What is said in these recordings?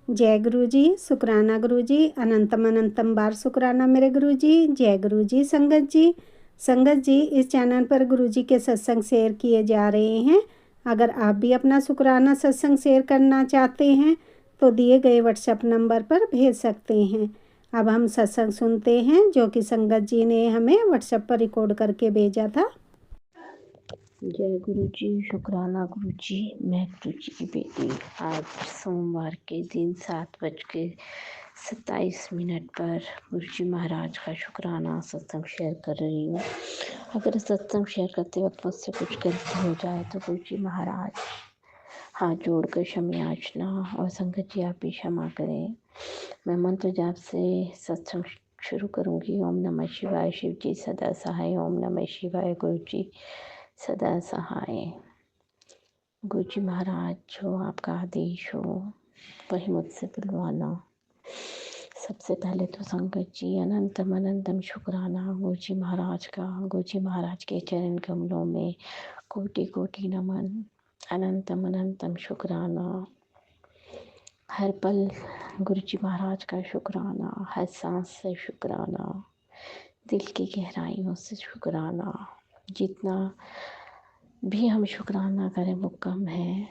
जय गुरु जी, शुक्राना गुरु जी, अनंतम अनंतम बार शुक्राना मेरे गुरु जी। जय गुरु जी। संगत जी इस चैनल पर गुरु जी के सत्संग शेयर किए जा रहे हैं। अगर आप भी अपना शुक्राना सत्संग शेयर करना चाहते हैं तो दिए गए व्हाट्सएप नंबर पर भेज सकते हैं। अब हम सत्संग सुनते हैं जो कि संगत जी ने हमें व्हाट्सएप पर रिकॉर्ड करके भेजा था। जय गुरु जी, शुक्राना गुरु जी। मैं गुरु जी की बेटी आज सोमवार के दिन 7:27 पर गुरु जी महाराज का शुक्राना सत्संग शेयर कर रही हूँ। अगर सत्संग शेयर करते वक्त मुझसे कुछ गलती हो जाए तो गुरु जी महाराज हाथ जोड़कर क्षमा याचना और संगत जी आप भी क्षमा करें। मैं मंत्र जाप से सत्संग शुरू करूँगी। ओम नमः शिवाय। शिव जी सदा सहाय। ओम नमः शिवाय। गुरु जी सदा सहाय। गुरु जी महाराज जो आपका आदेश हो वही मुझसे बुलवाना। सबसे पहले तो संगत जी अनंतम अनंतम शुक्राना गुरु जी महाराज का। गुरु जी महाराज के चरण कमलों में कोटि कोटि नमन। अनंतम अनंतम शुक्राना। हर पल गुरु जी महाराज का शुक्राना। हर सांस से शुक्राना। दिल की गहराइयों से शुक्राना। जितना भी हम शुक्राना करें वो कम है,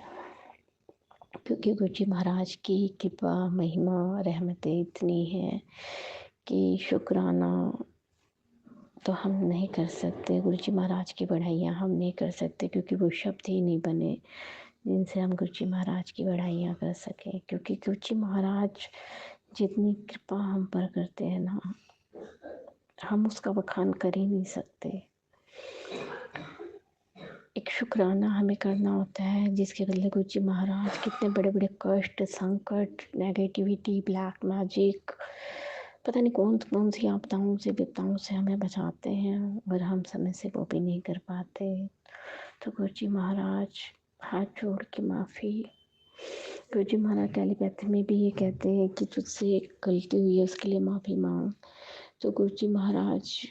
क्योंकि गुरु जी महाराज की कृपा महिमा रहमतें इतनी हैं कि शुक्राना तो हम नहीं कर सकते। गुरु जी महाराज की बढ़ाइयाँ हम नहीं कर सकते, क्योंकि वो शब्द ही नहीं बने जिनसे हम गुरु जी महाराज की बढ़ाइयाँ कर सकें। क्योंकि गुरु जी महाराज जितनी कृपा हम पर करते हैं ना, हम उसका बखान कर ही नहीं सकते। एक शुक्राना हमें करना होता है जिसके बदले गुरु जी महाराज कितने बड़े बड़े कष्ट, संकट, नेगेटिविटी, ब्लैक मैजिक, पता नहीं कौन कौन सी आपदाओं से विपदाओं से हमें बचाते हैं, और हम समय से वो भी नहीं कर पाते। तो गुरु जी महाराज हाथ जोड़ के माफ़ी। गुरु जी महाराज टेलीपैथी में भी ये कहते हैं कि तुझसे गलती हुई है उसके लिए माफ़ी मांग। तो गुरु जी महाराज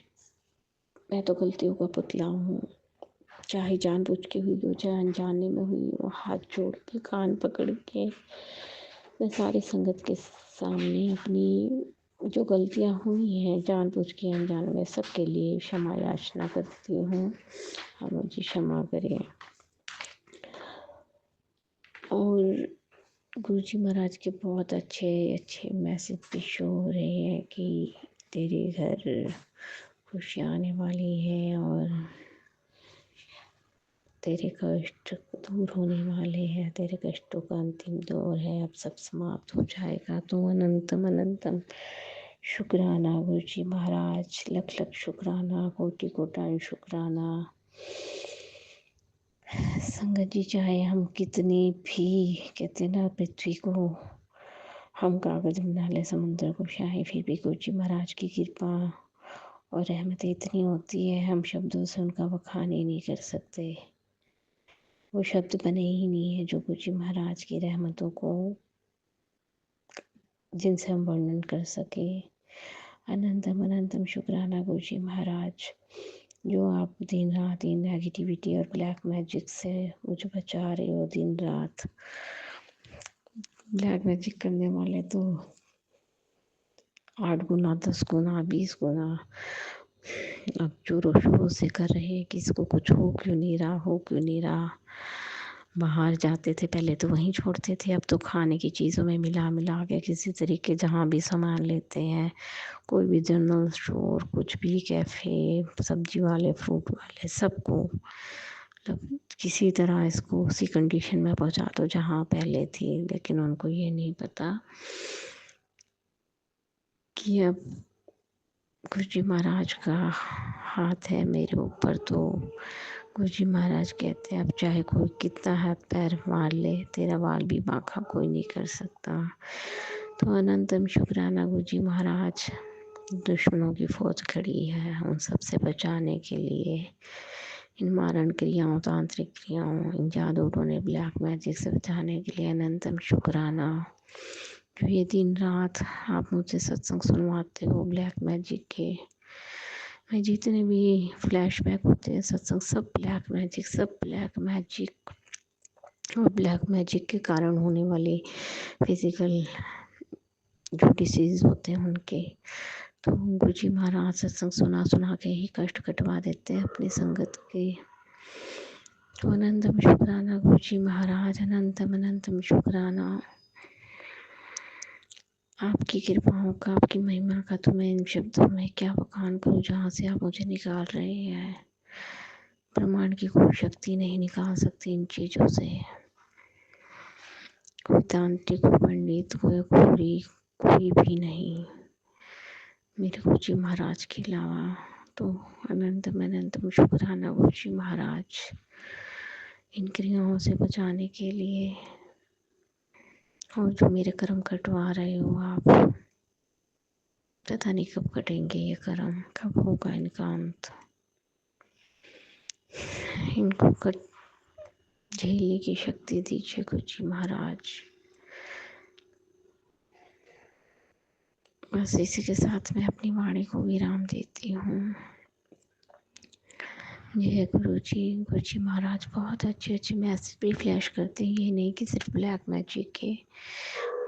मैं तो गलतियों का पुतला हूँ, चाहे जानबूझ के हुई हो चाहे अनजाने में हुई हो। हाथ जोड़ के कान पकड़ के मैं सारी संगत के सामने अपनी जो गलतियाँ हुई हैं जानबूझ के अनजाने में सबके लिए क्षमा याचना करती हूँ। आप मुझे क्षमा करें। और गुरु जी महाराज के बहुत अच्छे अच्छे मैसेज भी शो हो रहे हैं कि तेरे घर खुशियाँ आने वाली है और तेरे कष्ट दूर होने वाले हैं। तेरे कष्टों का अंतिम दौर है, अब सब समाप्त हो जाएगा। तो अनंतम अनंतम शुक्राना गुरु जी महाराज। लख लख शुक्राना, कोटि कोटि शुक्राना। संगत जी चाहे हम कितनी भी कहते ना पृथ्वी को हम कागज बना ले, समुद्र को शाही, फिर भी गुरु जी महाराज की कृपा और रहमत इतनी होती है हम शब्दों से उनका बखान ही नहीं कर सकते। वो शब्द बने ही नहीं है जो गुरु जी महाराज की रहमतों को जिनसे हम वर्णन कर सके। अनंतम अनंतम शुक्राना गुरु जी महाराज जो आप दिन रात इन नेगेटिविटी और ब्लैक मैजिक से मुझे बचा रहे हो। दिन रात ब्लैक मैजिक करने वाले तो 8 गुना 10 गुना 20 गुना अब जोरों शोरों से कर रहे हैं कि इसको कुछ हो क्यों नहीं रहा, हो क्यों नहीं रहा। बाहर जाते थे पहले तो वहीं छोड़ते थे, अब तो खाने की चीज़ों में मिला मिला के किसी तरीके जहाँ भी सामान लेते हैं, कोई भी जनरल स्टोर, कुछ भी कैफ़े, सब्जी वाले, फ्रूट वाले, सबको मतलब किसी तरह इसको उसी कंडीशन में पहुँचा दो जहाँ पहले थी। लेकिन उनको ये नहीं पता कि अब गुरु जी महाराज का हाथ है मेरे ऊपर। तो गुरु जी महाराज कहते हैं अब चाहे कोई कितना हाथ पैर मार ले, तेरा बाल भी बांका कोई नहीं कर सकता। तो अनंतम शुक्राना गुरु जी महाराज। दुश्मनों की फौज खड़ी है उन सबसे बचाने के लिए, इन मारण क्रियाओं, तांत्रिक क्रियाओं, इन जादू टोने ब्लैक मैजिक से बचाने के लिए अनंतम शुक्राना। जो ये दिन रात आप मुझसे सत्संग सुनवाते हो ब्लैक मैजिक के, मैं जितने भी फ्लैशबैक होते हैं सत्संग, सब ब्लैक मैजिक और ब्लैक मैजिक के कारण होने वाले फिजिकल जो डिसीज़ होते हैं उनके, तो गुरुजी महाराज सत्संग सुना सुना के ही कष्ट कटवा देते हैं अपनी संगत के। तो अनंतम शुक्राना गुरुजी महाराज, अनंतम अनंतम शुक्राना आपकी कृपाओं का, आपकी महिमा का। तो मैं इन शब्दों में क्या बखान करूँ जहाँ से आप मुझे निकाल रहे हैं। प्रमाण की कोई शक्ति नहीं निकाल सकती इन चीज़ों से। कोई तांत्रिक, कोई पंडित, कोई खोरी, कोई भी नहीं मेरे गुरुजी महाराज के अलावा। तो अनंतम शुक्राना गुरुजी महाराज, इन क्रियाओं से बचाने के लिए। और जो मेरे कर्म कटवा रहे हो आप, पता नहीं कब कटेंगे ये कर्म, कब होगा इनका अंत। इनको झेलने की शक्ति दीजिए गुरुजी महाराज। बस इसी के साथ मैं अपनी वाणी को विराम देती हूँ। जय गुरुजी। गुरुजी महाराज बहुत अच्छे अच्छे मैसेज भी फ्लैश करते हैं, ये नहीं कि सिर्फ ब्लैक मैजिक के,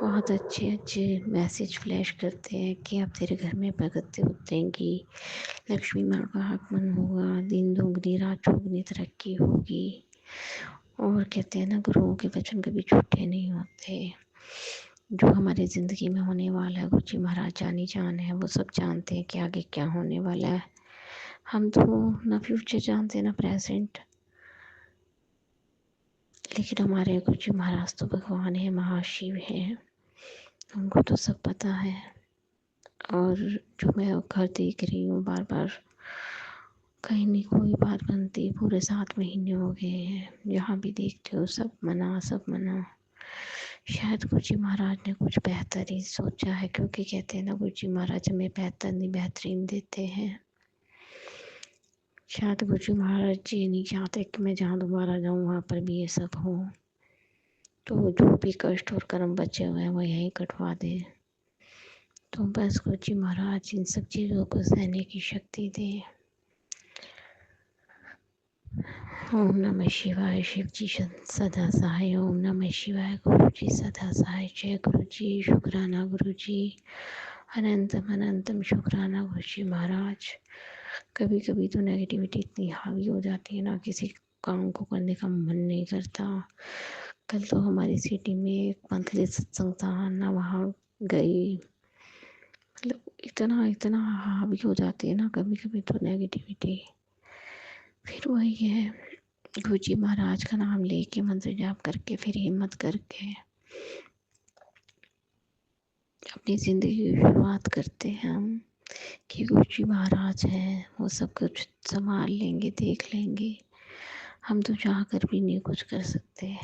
बहुत अच्छे अच्छे मैसेज फ्लैश करते हैं कि अब तेरे घर में बरकतें उतरेंगी, लक्ष्मी माँ का आगमन होगा, दिन दोगुनी रात चौगुनी तरक्की होगी। और कहते हैं ना, गुरुओं के वचन कभी झूठे नहीं होते। जो हमारी ज़िंदगी में होने वाला है, गुरुजी महाराज जानी जान है, वो सब जानते हैं कि आगे क्या होने वाला है। हम तो ना फ्यूचर जानते ना प्रेजेंट, लेकिन हमारे गुरुजी महाराज तो भगवान है, महाशिव है, उनको तो सब पता है। और जो मैं घर देख रही हूँ बार बार, कहीं नहीं कोई बात बनती, पूरे 7 महीने हो गए हैं, जहाँ भी देखते हो सब मना, सब मना। शायद गुरुजी महाराज ने कुछ बेहतर ही सोचा है, क्योंकि कहते हैं ना गुरुजी महाराज हमें बेहतर नहीं बेहतरीन देते हैं। शायद गुरुजी महाराज जी नहीं चाहते कि मैं जहाँ दोबारा जाऊँ वहाँ पर भी ये सब हो। तो जो भी कष्ट और कर्म बचे हुए हैं वो यहीं कटवा दे। तो बस गुरुजी महाराज इन सब चीज़ों को सहने की शक्ति दे। ओम नमः शिवाय। शिव जी सदा सहाय। ओम नमः शिवाय। गुरु जी सदा सहाय। जय गुरु जी। शुक्राना गुरु जी। अनंतम अनंतम शुक्राना गुरु जी महाराज। कभी कभी तो नेगेटिविटी इतनी हावी हो जाती है ना, किसी काम को करने का मन नहीं करता। कल तो हमारी सिटी में एक मंथली सत्संग था ना, वहाँ गई, मतलब इतना इतना हावी हो जाती है ना कभी कभी तो नेगेटिविटी। फिर वही है, गुरुजी महाराज का नाम लेके मंत्र जाप करके फिर हिम्मत करके अपनी ज़िंदगी की शुरुआत करते हैं हम, कि गुरुजी महाराज हैं, वो सब कुछ संभाल लेंगे, देख लेंगे। हम तो चाह कर भी नहीं कुछ कर सकते।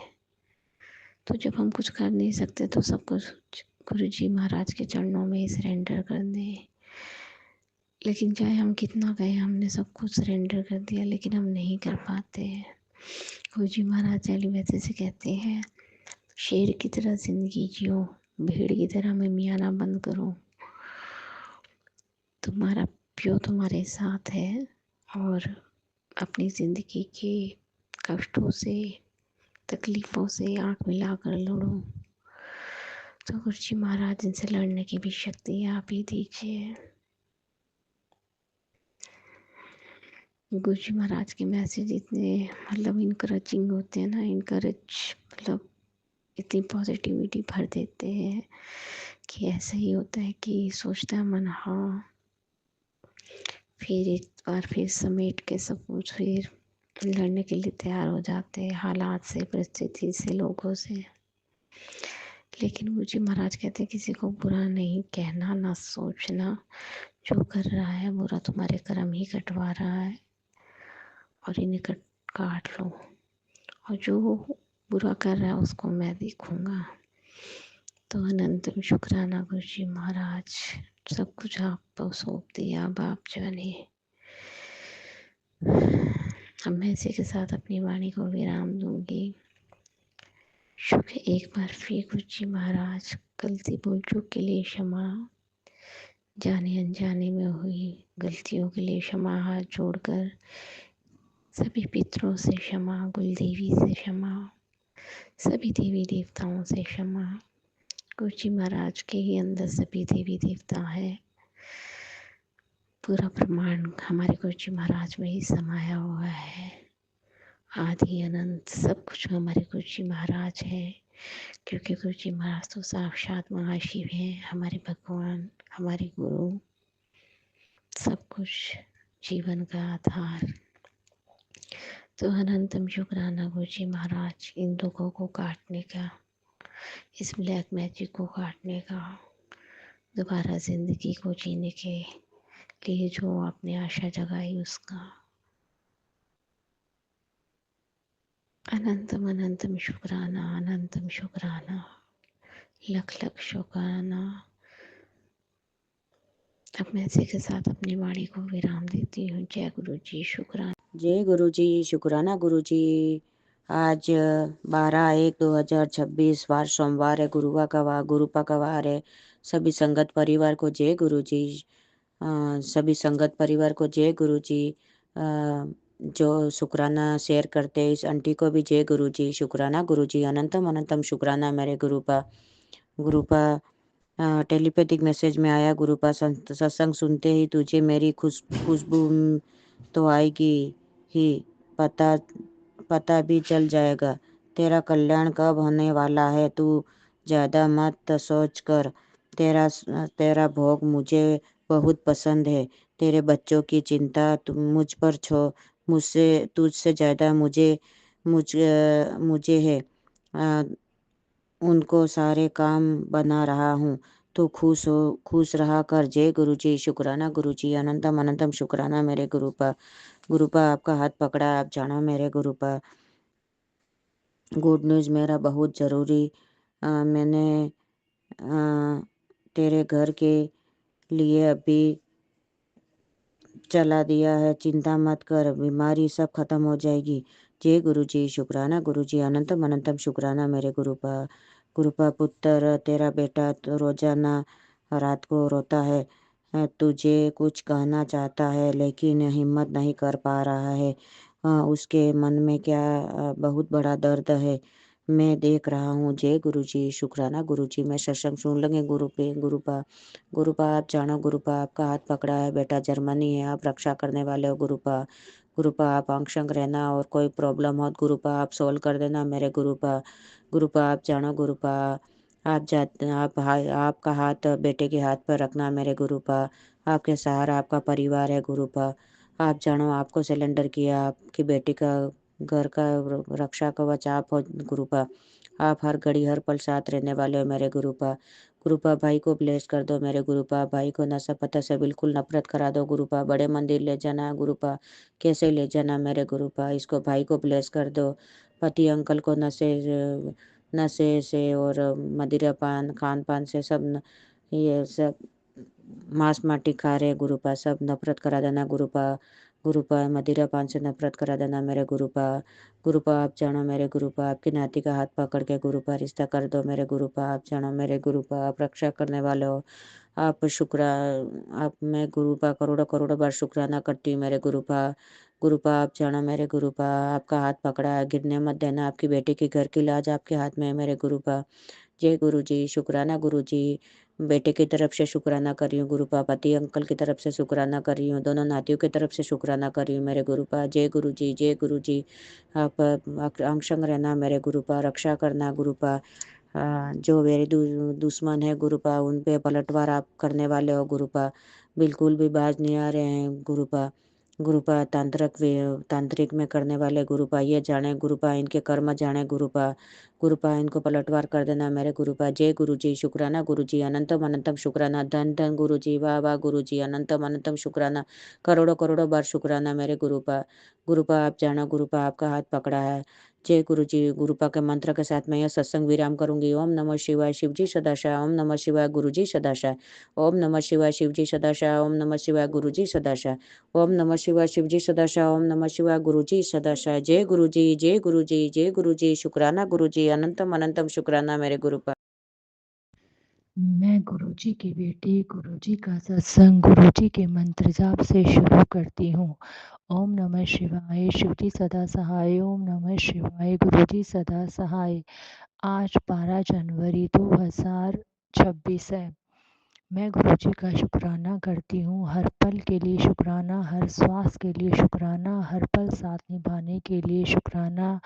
तो जब हम कुछ कर नहीं सकते तो सब कुछ गुरुजी महाराज के चरणों में ही सरेंडर कर दें। लेकिन चाहे हम कितना कहें, हमने सब कुछ सरेंडर कर दिया, लेकिन हम नहीं कर पाते हैं। गुरुजी महाराज एलिवैसे से कहते हैं, शेर की तरह जिंदगी जियो, भीड़ की तरह में मियाँ ना बंद करो। तुम्हारा प्यो तुम्हारे साथ है, और अपनी ज़िंदगी के कष्टों से, तकलीफ़ों से आँख मिलाकर लड़ो। तो गुरुजी महाराज इनसे लड़ने की भी शक्ति आप ही दीजिए। गुरुजी महाराज के मैसेज इतने मतलब इनकरेजिंग होते हैं ना, मतलब इतनी पॉजिटिविटी भर देते हैं कि ऐसा ही होता है कि सोचता है मन, हाँ फिर एक बार फिर समेट के सब कुछ फिर लड़ने के लिए तैयार हो जाते हैं, हालात से, परिस्थिति से, लोगों से। लेकिन गुरुजी महाराज कहते हैं, किसी को बुरा नहीं कहना, ना सोचना। जो कर रहा है बुरा तुम्हारे कर्म ही कटवा रहा है, और इन्हें काट लो। और जो बुरा कर रहा है उसको मैं देखूँगा। तो अनंतम शुक्राना गुरुजी महाराज, सब कुछ आपको सौंप दिया, अब आप जाने। अब मैं इसी के साथ अपनी वाणी को विराम दूंगी। शुक्र एक बार फिर गुरुजी महाराज, गलती भूल चूक के लिए क्षमा, जाने अनजाने में हुई गलतियों के लिए क्षमा, हाथ जोड़कर सभी पितरों से क्षमा, कुलदेवी से क्षमा, सभी देवी देवताओं से क्षमा। गुरु जी महाराज के ही अंदर सभी देवी देवता है। पूरा ब्रह्मांड हमारे गुरु जी महाराज में ही समाया हुआ है। आदि अनंत सब कुछ हमारे गुरु जी महाराज है, क्योंकि गुरु जी महाराज तो साक्षात महाशिव हैं, हमारे भगवान, हमारे गुरु, सब कुछ, जीवन का आधार। तो अनंतम शुक्राना गुरु जी महाराज, इन दुखों को काटने का, इस ब्लैक मैजिक को काटने का, दोबारा जिंदगी को जीने के लिए जो आपने आशा जगाई उसका। अनंतम अनंतम शुक्राना, अनंतम शुक्राना, लख लख शुक्राना। अब मैं इसी के साथ अपनी वाणी को विराम देती हूँ। जय गुरु जी, शुक्राना। जय गुरु जी, शुक्राना गुरु जी। आज 12/1/2026 वार सोमवार है, गुरुपा का वार है। सभी संगत परिवार को जय गुरु जी। सभी संगत परिवार को जय गुरु जी। जो शुक्राना शेयर करते हैं इस आंटी को भी जय गुरु जी, शुक्राना गुरु जी। अनंतम अनंतम शुक्राना मेरे गुरुपा। टेलीपैथिक मैसेज में आया, गुरुपा सत्संग सुनते ही तुझे मेरी खुशबू तो आएगी ही, पता भी चल जाएगा तेरा कल्याण कब होने वाला है। तू ज़्यादा मत सोच कर, तेरा भोग मुझे बहुत पसंद है। तेरे बच्चों की चिंता मुझ पर मुझसे तुझसे ज़्यादा मुझे है। उनको सारे काम बना रहा हूँ, तो खुश रहा कर। जय गुरु जी, शुक्राना गुरु जी। अनंतम अनंतम शुक्राना मेरे गुरुपा आपका हाथ पकड़ा, आप जानो मेरे गुरुपा। गुड न्यूज़ मेरा बहुत ज़रूरी, मैंने तेरे घर के लिए अभी चला दिया है, चिंता मत कर, बीमारी सब खत्म हो जाएगी। जय गुरु जी, शुक्राना गुरु जी। अनंतम अनंतम शुक्राना मेरे गुरुपा पुत्र, तेरा बेटा तो रोजाना रात को रोता है, तुझे कुछ कहना चाहता है लेकिन हिम्मत नहीं कर पा रहा है। उसके मन में क्या बहुत बड़ा दर्द है, मैं देख रहा हूँ। जय गुरु जी, शुक्राना गुरु जी। मैं सत्संग सुन लूँगी गुरुपा आप जानो गुरुपा, आपका हाथ पकड़ा है, बेटा जर्मनी है, आप रक्षा करने वाले हो गुरुपा आप अंशंग रहना, और कोई प्रॉब्लम हो गुरुपा आप सोल्व कर देना मेरे गुरुपा आप जानो गुरुपा। आपका हाथ बेटे के हाथ पर रखना मेरे गुरुपा, आपके सहारा आपका परिवार है गुरुपा। आप जानो आपको सिलेंडर किया, आपकी बेटी का घर का रक्षा कवच आप हो गुरुपा। आप हर घड़ी हर पल साथ रहने वाले हो मेरे गुरुपा भाई को ब्लेस कर दो मेरे गुरुपा, भाई को नशा पता से बिल्कुल नफरत करा दो गुरुपा, बड़े मंदिर ले जाना गुरुपा, कैसे ले जाना मेरे गुरुपा, इसको भाई को ब्लेस कर दो। पति अंकल को नशे से और मदिरा पान खान पान से ये सब मांस माटी खा रहे गुरुपा, सब नफरत करा देना गुरुपा मदिरा पान से नफरत करा देना मेरे गुरुपा आप जानो मेरे गुरुपा, आपकी नाती का हाथ पकड़ के गुरुपा रिश्ता कर दो मेरे गुरुपा, आप जानो मेरे गुरुपा, आप रक्षा करने वाले हो। आप मैं गुरुपा करोड़ों करोड़ों बार शुक्राना करती हूँ मेरे गुरुपा आप जानो मेरे गुरुपा, आपका हाथ पकड़ा है, गिरने मत देना, आपकी बेटी की घर की लाज आपके हाथ में है मेरे गुरुपा। जय गुरु जी, शुक्राना गुरु जी। बेटे की तरफ से शुक्राना कर रही हूँ गुरुपा, पति अंकल की तरफ से शुक्राना कर रही हूँ, दोनों नातियों की तरफ से शुक्राना कर रही हूँ मेरे गुरुपा। जय गुरु जी, जय गुरु जी। आप अंशंग रहना मेरे गुरुपा, रक्षा करना गुरुपा। जो मेरे दुश्मन है गुरुपा, उन पे पलटवार आप करने वाले हो गुरुपा, बिल्कुल भी बाज नहीं आ रहे हैं गुरुपा तांत्रिक में करने वाले गुरुपा, ये जाने गुरुपा, इनके कर्म जाने गुरुपा इनको पलटवार कर देना मेरे गुरुपा। जय गुरु जी, शुक्राना गुरु जी। अनंतम अनंतम शुक्राना, धन धन गुरु जी, वाह वाह गुरु जी, अनंतम अनंतम शुक्राना, करोड़ों करोड़ों बार शुक्राना मेरे गुरुपा आप जानो गुरुपा, आपका हाथ पकड़ा है। जय गुरु जी, गुरुपा के मंत्र के साथ मैं यह सत्संग विराम करूंगी। ओम नमः शिवाय, शिव जी सदाशय, ओम नमः शिवाय, गुरु जी सदाशय, ओम नमः शिवाय, शिव जी सदाशय, ओम नमः शिवाय, गुरु जी सदाशय, ओम नमः शिवाय, शिव जी सदाशय, ओम नमः शिवाय, गुरु जी सदाशय। जय गुरु जी, जय गुरु जी, जय गुरु जी, शुक्राना गुरु जी। अनंतम अनंतम शुक्राना मेरे गुरुपा। मैं गुरुजी की बेटी, गुरुजी का सत्संग गुरुजी के मंत्र जाप से शुरू करती हूँ। ओम नमः शिवाय, शिवजी सदा सहाय। ओम नमः शिवाय, गुरुजी सदा सहाय। आज 12 जनवरी 2026 है। मैं गुरुजी का शुक्राना करती हूँ। हर पल के लिए शुक्राना, हर श्वास के लिए शुक्राना, हर पल साथ निभाने के लिए शुक्राना,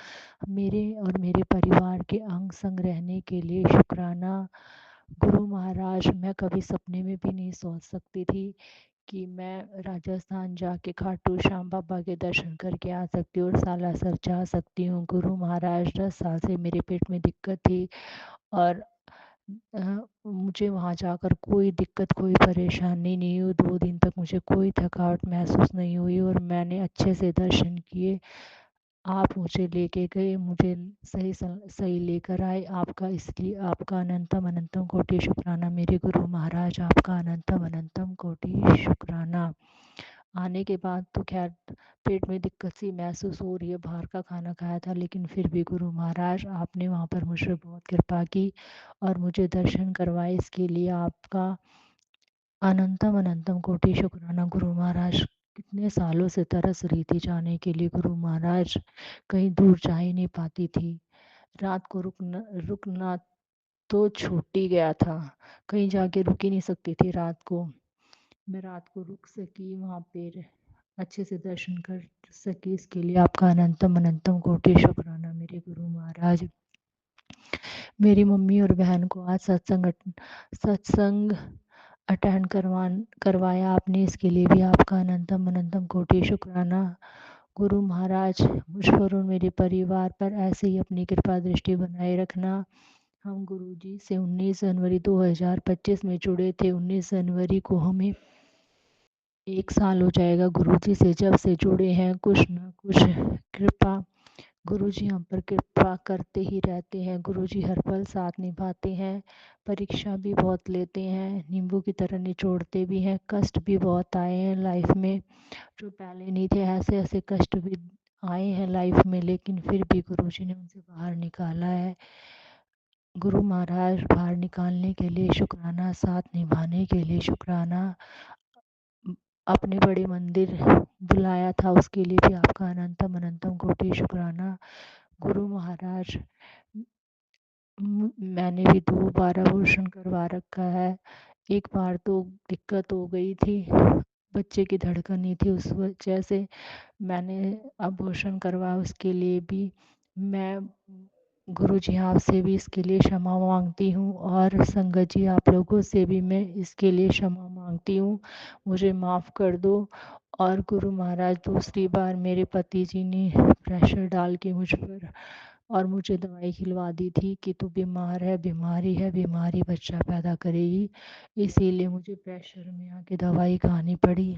मेरे और मेरे परिवार के अंग संग रहने के लिए शुक्राना। गुरु महाराज, मैं कभी सपने में भी नहीं सोच सकती थी कि मैं राजस्थान जाके खाटू श्याम बाबा के दर्शन करके आ सकती हूँ और सालासर जा सकती हूँ। गुरु महाराज, 10 साल से मेरे पेट में दिक्कत थी और मुझे वहाँ जाकर कोई दिक्कत, कोई परेशानी नहीं हुई। 2 दिन तक मुझे कोई थकावट महसूस नहीं हुई और मैंने अच्छे से दर्शन किए। आप मुझे लेके गए, मुझे सही लेकर आए। आपका इसलिए आपका अनंतम अनंतम कोटि शुक्राना मेरे गुरु महाराज, आपका अनंतम अनंतम कोटि शुक्राना। आने के बाद तो खैर पेट में दिक्कत सी महसूस हो रही है, बाहर का खाना खाया था, लेकिन फिर भी गुरु महाराज आपने वहाँ पर मुझ पर बहुत कृपा की और मुझे दर्शन करवाए। इसके लिए आपका अनंतम अनंतम कोटि शुक्राना गुरु महाराज। कितने सालों से तरस रही थी जाने के लिए गुरु महाराज, कहीं दूर जा ही नहीं पाती थी। रात को रुकना तो छूट ही गया था, कहीं जाके रुक ही नहीं सकती थी रात को। मैं रात को रुक सकी वहाँ पे, अच्छे से दर्शन कर सकी। इसके लिए आपका अनंतम अनंतम कोटि शुक्राना मेरे गुरु महाराज। मेरी मम्मी और बहन को आज सत्संग अटेंड करवाया आपने, इसके लिए भी आपका अनंतम अनंतम कोटि शुक्राना। गुरु महाराज, मुझ पर और मेरे परिवार पर ऐसे ही अपनी कृपा दृष्टि बनाए रखना। हम गुरुजी से 19 जनवरी 2025 में जुड़े थे। 19 जनवरी को हमें 1 साल हो जाएगा गुरुजी से जब से जुड़े हैं। कुछ न कुछ कृपा गुरुजी हम पर कृपा करते ही रहते हैं। गुरुजी हर पल साथ निभाते हैं, परीक्षा भी बहुत लेते हैं, नींबू की तरह निचोड़ते भी हैं। कष्ट भी बहुत आए हैं लाइफ में, जो पहले नहीं थे। ऐसे ऐसे कष्ट भी आए हैं लाइफ में, लेकिन फिर भी गुरुजी ने उनसे बाहर निकाला है। गुरु महाराज, बाहर निकालने के लिए शुक्राना, साथ निभाने के लिए शुक्राना। अपने बड़े मंदिर बुलाया था, उसके लिए भी आपका अनंतम अनंतम कोटि शुक्राना। गुरु महाराज, मैंने भी 2 बार आभूषण करवा रखा है। एक बार तो दिक्कत हो गई थी, बच्चे की धड़कन नहीं थी, उस वजह से मैंने आभूषण करवाया। उसके लिए भी मैं गुरुजी आपसे भी इसके लिए क्षमा मांगती हूँ और संगत जी आप लोगों से भी मैं इसके लिए क्षमा मांगती हूँ। मुझे माफ़ कर दो। और गुरु महाराज, दूसरी बार मेरे पति जी ने प्रेशर डाल के मुझ पर और मुझे दवाई खिलवा दी थी कि तू बीमार है, बीमारी है, बीमारी बच्चा पैदा करेगी। इसीलिए मुझे प्रेशर में आके दवाई खानी पड़ी,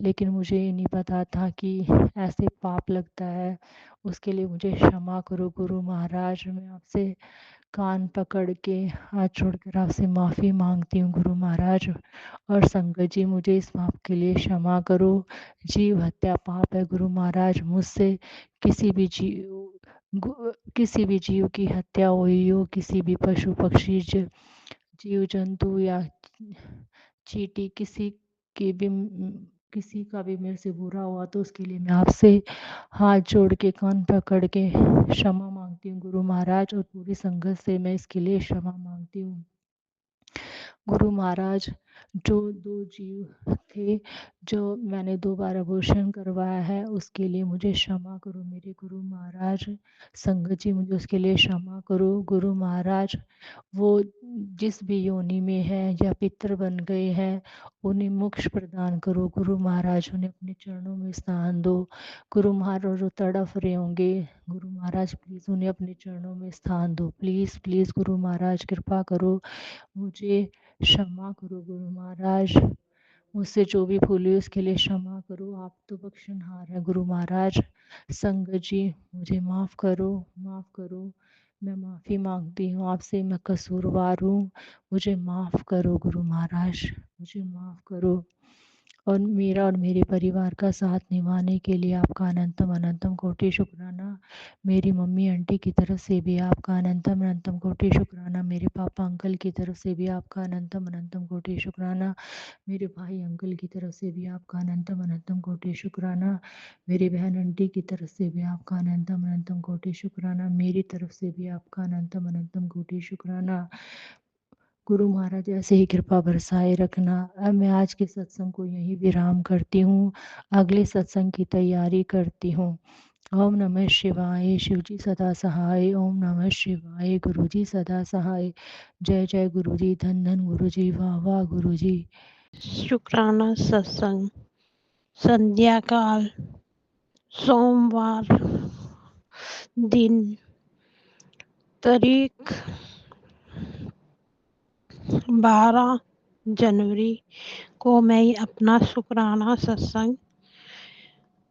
लेकिन मुझे ये नहीं पता था कि ऐसे पाप लगता है। उसके लिए मुझे क्षमा करो गुरु महाराज। मैं आपसे कान पकड़ के हाथ जोड़कर आपसे माफ़ी मांगती हूँ गुरु महाराज। और संगत जी, मुझे इस पाप के लिए क्षमा करो। जीव हत्या पाप है गुरु महाराज। मुझसे किसी भी जीव की हत्या हुई हो, किसी भी पशु पक्षी जीव जंतु या चींटी, किसी का भी मेरे से बुरा हुआ तो उसके लिए मैं आपसे हाथ जोड़ के कान पकड़ के क्षमा मांगती हूँ गुरु महाराज। और पूरी संगत से मैं इसके लिए क्षमा मांगती हूँ गुरु महाराज। जो 2 जीव थे, जो मैंने 2 बार आभूषण करवाया है, उसके लिए मुझे क्षमा करो मेरे गुरु महाराज। संगत जी, मुझे उसके लिए क्षमा करो गुरु महाराज। वो जिस भी योनि में है या पितर बन गए हैं, उन्हें मोक्ष प्रदान करो गुरु महाराज। उन्हें अपने चरणों में स्थान दो गुरु महाराज। जो तड़फ रहे होंगे गुरु महाराज, प्लीज़ उन्हें अपने चरणों में स्थान दो। प्लीज़ प्लीज़ गुरु महाराज, कृपा करो, मुझे क्षमा करो गुरु महाराज। मुझसे जो भी भूल हुई उसके लिए क्षमा करो। आप तो बख्शनहार है गुरु महाराज। संगत जी, मुझे माफ़ करो, माफ़ करो। मैं माफ़ी मांगती हूँ आपसे, मैं कसूरवार हूँ। मुझे माफ़ करो गुरु महाराज, मुझे माफ़ करो। और मेरा और मेरे परिवार का साथ निभाने के लिए आपका अनंतम अनंतम कोटि शुक्राना। मेरी मम्मी आंटी की तरफ से भी आपका अनंतम अनंतम कोटि शुक्राना। मेरे पापा अंकल की तरफ से भी आपका अनंतम अनंतम कोटि शुक्राना। मेरे भाई अंकल की तरफ से भी आपका अनंतम अनंतम कोटि शुक्राना। मेरी बहन आंटी की तरफ से भी आपका अनंतम अनंतम कोटि शुक्राना। मेरी तरफ से भी आपका अनंतम अनंतम कोटि शुक्राना। गुरु महाराज ऐसे ही कृपा बरसाए रखना। अब मैं आज के सत्संग को यहीं विराम करती हूँ, अगले सत्संग की तैयारी करती हूँ। ओम नमः शिवाय। शिवजी सदा सहाय। ओम नमः शिवाय। गुरुजी सदा सहाय। जय जय गुरुजी। धन धन गुरुजी। वाह वाह गुरुजी। शुक्राना सत्संग संध्या काल सोमवार दिन तारीख 12 जनवरी को मैं अपना शुक्राना सत्संग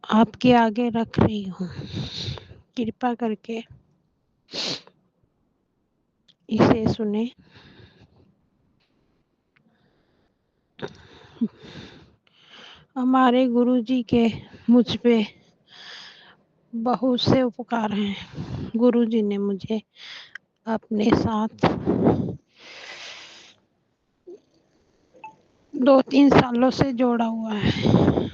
आपके आगे रख रही हूँ। कृपा करके इसे सुने। हमारे गुरुजी के मुझ पे बहुत से उपकार हैं। गुरुजी ने मुझे अपने साथ 2-3 सालों से जोड़ा हुआ है।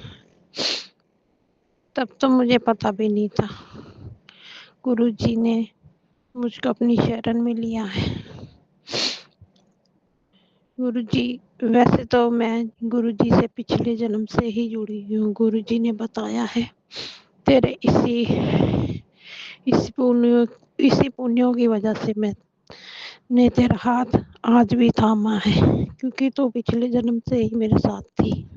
तब तो मुझे पता भी नहीं था। गुरुजी ने मुझको अपनी शरण में लिया है। गुरुजी, वैसे तो मैं गुरुजी से पिछले जन्म से ही जुड़ी हूँ। गुरुजी ने बताया है तेरे इसी पुण्यों की वजह से मैंने तेरा हाथ आज भी थामा है, क्योंकि तू पिछले जन्म से ही मेरे साथ थी,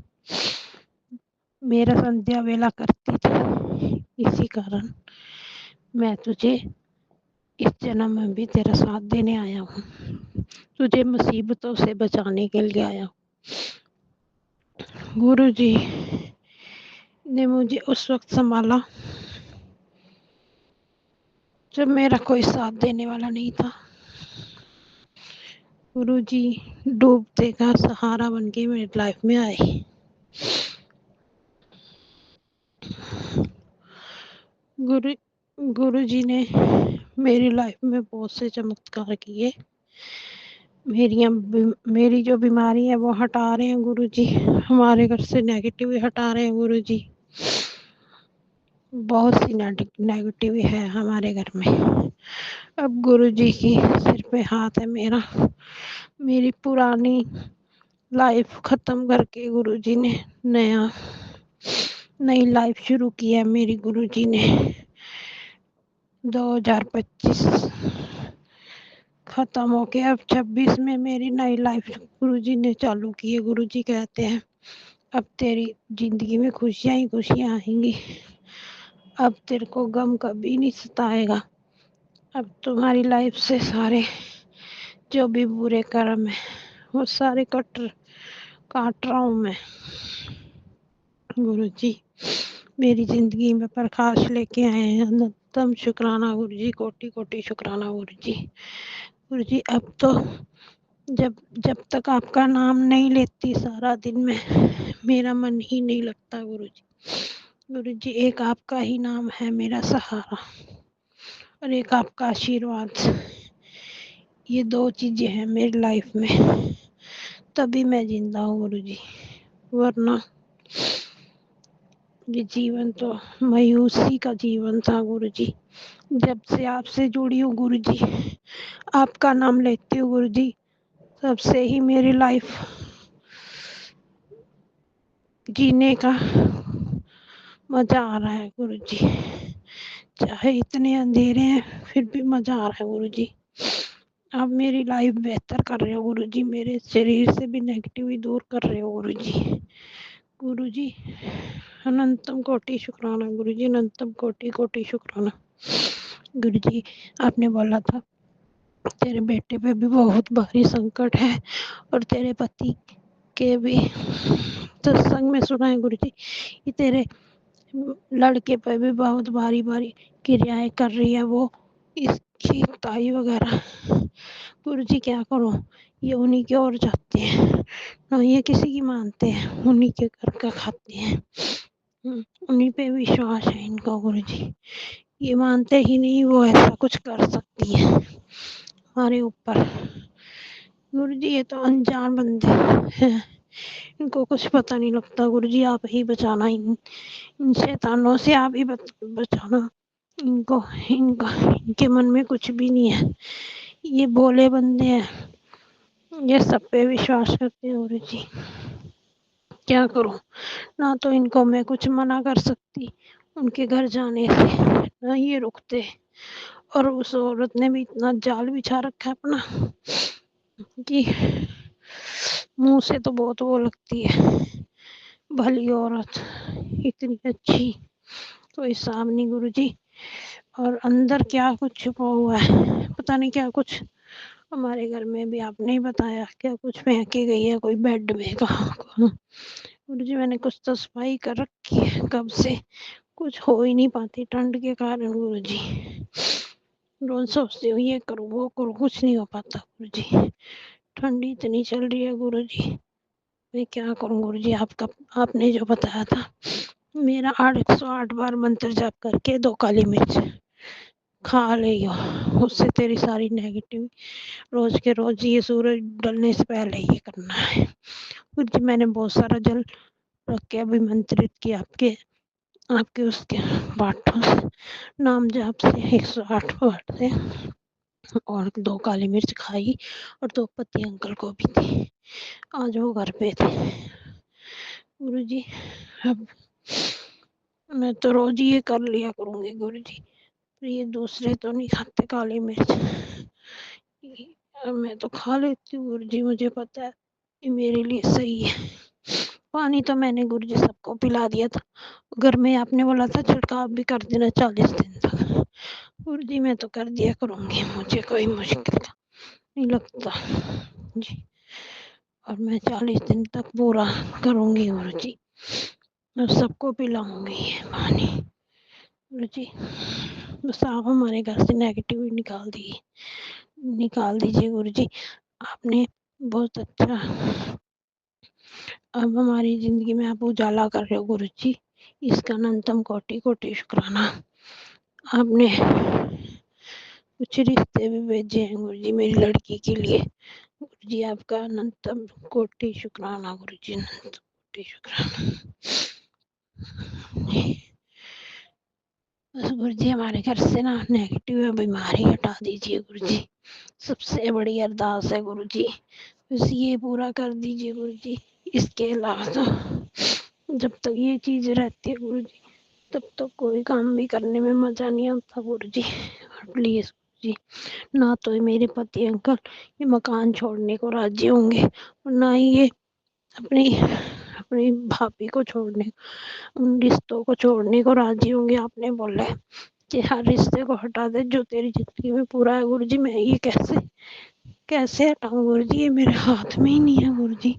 मेरा संध्या वेला करती थी। इसी कारण मैं तुझे इस जन्म में भी तेरा साथ देने आया हूँ, तुझे मुसीबतों से बचाने के लिए आया हूँ। गुरुजी ने मुझे उस वक्त संभाला जब मेरा कोई साथ देने वाला नहीं था। गुरुजी डूबते का सहारा बनके मेरी लाइफ में आए। गुरुजी ने मेरी लाइफ में बहुत से चमत्कार किए। मेरी जो बीमारी है वो हटा रहे हैं गुरुजी। हमारे घर से नेगेटिव हटा रहे हैं गुरुजी। बहुत सी नेगेटिव है हमारे घर में। अब गुरुजी की सिर पे हाथ है मेरा। मेरी पुरानी लाइफ खत्म करके गुरुजी ने नई लाइफ शुरू की है मेरी। गुरुजी ने 2025 खत्म हो के अब 26 में मेरी नई लाइफ गुरुजी ने चालू की है। गुरुजी कहते हैं अब तेरी जिंदगी में खुशियां ही खुशियां आएंगी, अब तेरे को गम कभी नहीं सताएगा, अब तुम्हारी लाइफ से सारे जो भी बुरे कर्म है वो सारे काट रहा हूँ मैं। गुरुजी मेरी जिंदगी में प्रकाश लेके आए हैं। अनंतम शुक्राना गुरुजी, कोटि कोटि शुक्राना गुरुजी। गुरुजी अब तो जब तक आपका नाम नहीं लेती सारा दिन में मेरा मन ही नहीं लगता गुरुजी। गुरुजी एक आपका ही नाम है मेरा सहारा और एक आपका आशीर्वाद। ये 2 चीजें हैं मेरी लाइफ में, तभी मैं जिंदा हूँ गुरुजी, वरना ये जीवन तो मायूसी का जीवन था गुरुजी। जब से आपसे जुड़ी हूँ गुरुजी, आपका नाम लेती हूँ गुरुजी, तब से ही मेरी लाइफ जीने का मजा आ रहा है गुरुजी। चाहे इतने अंधेरे हैं फिर भी मजा आ रहा है गुरुजी। आप मेरी लाइफ बेहतर कर रहे हो गुरुजी, मेरे शरीर से भी नेगेटिविटी दूर कर रहे हो गुरुजी। गुरुजी अनंतम कोटि शुक्राना गुरुजी, अनंतम कोटि कोटि शुक्राना गुरुजी। आपने बोला था तेरे बेटे पे भी बहुत भारी संकट है और तेरे पति के भी सत्संग में सुना है गुरुजी, ये तेरे लड़के पे भी बहुत भारी भारी क्रियाएं कर रही है वो, इसकी ताई वगैरह। गुरुजी क्या करो, ये उन्हीं की ओर जाते हैं, ना ये किसी की मानते हैं, उन्हीं के घर का खाते हैं। उन्हीं पे विश्वास है इनका गुरुजी। ये मानते ही नहीं वो ऐसा कुछ कर सकती है हमारे ऊपर। गुरुजी ये तो अनजान बंदे हैं, इनको कुछ पता नहीं लगता। गुरुजी आप ही बचाना, इन शैतानों से आप ही बचाना इनको। इनके मन में कुछ भी नहीं है, ये भोले बंदे हैं, ये सब पे विश्वास करते हैं। गुरुजी क्या करूं, ना तो इनको मैं कुछ मना कर सकती उनके घर जाने से, ना ये रुकते। और उस औरत ने भी इतना जाल बिछा रखा है अपना कि मुंह से तो बहुत वो लगती है, भली औरत, इतनी अच्छी, कोई हिसाब नहीं गुरुजी। और अंदर क्या कुछ छुपा हुआ है, पता नहीं क्या कुछ। हमारे घर में भी आपने ही बताया क्या कुछ फेंक के गई है, कोई बेड में कहाँ। गुरुजी मैंने कुछ तो सफाई कर रखी है कब से, कुछ हो ही नहीं पाती ठंड के कारण। गुरुजी रोज सोचती हूँ ये करूँ वो करूँ, कुछ नहीं हो पाता गुरुजी। ठंडी इतनी चल रही है गुरुजी, मैं क्या करूँ गुरुजी। आपने जो बताया था, मेरा 808 बार मंत्र जाप करके 2 काली मिर्च खा रही हो, उससे तेरी सारी नेगेटिव रोज के रोज ये सूरज ढलने से पहले ये करना है गुरुजी। मैंने बहुत सारा जल रख के अभिमंत्रित किया आपके उसके पाठों से, नाम जाप से 108 पाठ से, और 2 काली मिर्च खाई और 2 पत्ती अंकल को भी दी। आज वो घर पे थे गुरुजी। अब मैं तो रोज ये कर लिया करूंगी गुरुजी, ये दूसरे तो नहीं खाते काली मिर्च, मैं तो खा लेती हूँ गुरुजी। मुझे पता है ये मेरे लिए सही है। पानी तो मैंने गुरुजी सबको पिला दिया था, घर में आपने बोला था छिड़काव भी कर देना 40 दिन तक। गुरुजी मैं तो कर दिया करूंगी, मुझे कोई मुश्किल नहीं लगता जी। और मैं 40 दिन तक पूरा करूंगी गुरुजी, और सबको पिलाऊंगी ये पानी गुरुजी। बस आप हमारे घर से नेगेटिव निकाल दीजिए गुरुजी। आपने बहुत अच्छा, अब हमारी जिंदगी में आप उजाला कर रहे हो गुरुजी, इसका अनंतम कोटि कोटि शुक्राना। आपने कुछ रिश्ते भी भेजे हैं गुरुजी मेरी लड़की के लिए, गुरुजी आपका अनंतम कोटि शुक्राना गुरुजी, अनंत कोटि शुक्राना। बस गुरुजी हमारे घर से ना नेगेटिव बीमारी हटा दीजिए गुरुजी, सबसे बड़ी अरदास है गुरुजी, बस ये पूरा कर दीजिए गुरुजी। इसके अलावा तो जब तक ये चीज रहती है गुरुजी, तब तो कोई काम भी करने में मजा नहीं आता गुरुजी। प्लीज जी, ना तो मेरे पति अंकल ये मकान छोड़ने को राजी होंगे, और ना ही ये अपनी अपनी भाभी को छोड़ने, उन रिश्तों को छोड़ने को राजी होंगे। आपने बोला है कि हर रिश्ते को हटा दे जो तेरी जिंदगी में पूरा है गुरुजी। मैं ये कैसे हटाऊं गुरुजी, ये मेरे हाथ में ही नहीं है गुरुजी।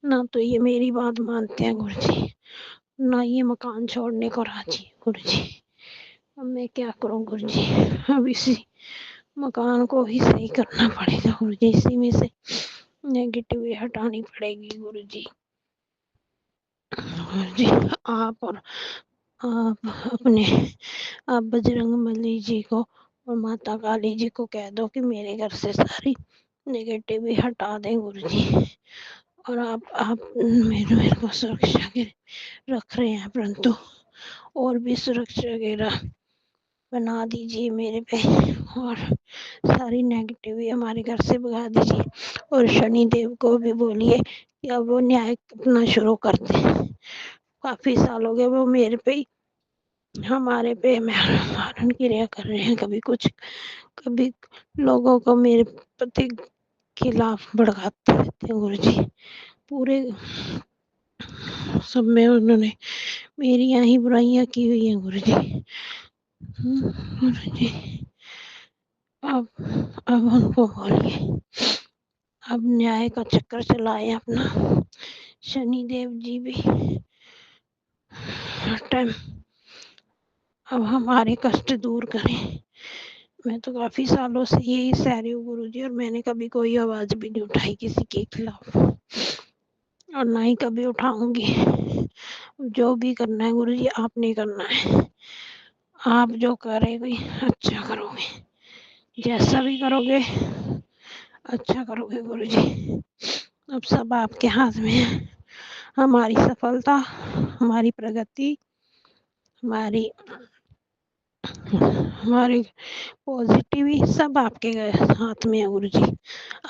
ना तो ये मेरी बात मानते हैं गुरुजी, ना ये मकान छोड़ने को राजी है गुरुजी। अब मैं क्या करूं गुरुजी, अब इसी मकान को ही सही करना पड़ेगा गुरुजी, इसी में से नेगेटिविटी हटानी पड़ेगी गुरुजी। गुरुजी आप बजरंगबली जी को और माता काली जी को कह दो कि मेरे घर से सारी नेगेटिविटी हटा दें गुरुजी। और आप मेरे को सुरक्षा के रख रहे हैं, परंतु और भी सुरक्षा वगैरह बना दीजिए मेरे पे, और सारी नेगेटिविटी हमारे घर से भगा दीजिए। और शनि देव को भी बोलिए कि अब वो न्याय अपना शुरू कर दे। काफी साल हो गए वो मेरे पे हमारे पे मारण क्रिया कर रहे हैं, कभी लोगों को मेरे प्रति खिलाफ भड़काते रहते हैं गुरुजी। पूरे सब में उन्होंने मेरी यहाँ ही बुराइयां की हुई हैं गुरुजी। गुरुजी अब उनको बोलिए, अब न्याय का चक्कर चलाए अपना। शनि देव जी भी हर टाइम अब हमारे कष्ट दूर करें मैं तो काफ़ी सालों से यही सह रही हूँ गुरुजी, और मैंने कभी कोई आवाज़ भी नहीं उठाई किसी के खिलाफ, और ना ही कभी उठाऊँगी। जो भी करना है गुरुजी आपने करना है। आप जो करोगे अच्छा करोगे, जैसा भी करोगे अच्छा करोगे गुरुजी। अब सब आपके हाथ में है। हमारी सफलता, हमारी प्रगति, हमारी हमारी पॉजिटिव सब आपके हाथ में है गुरुजी।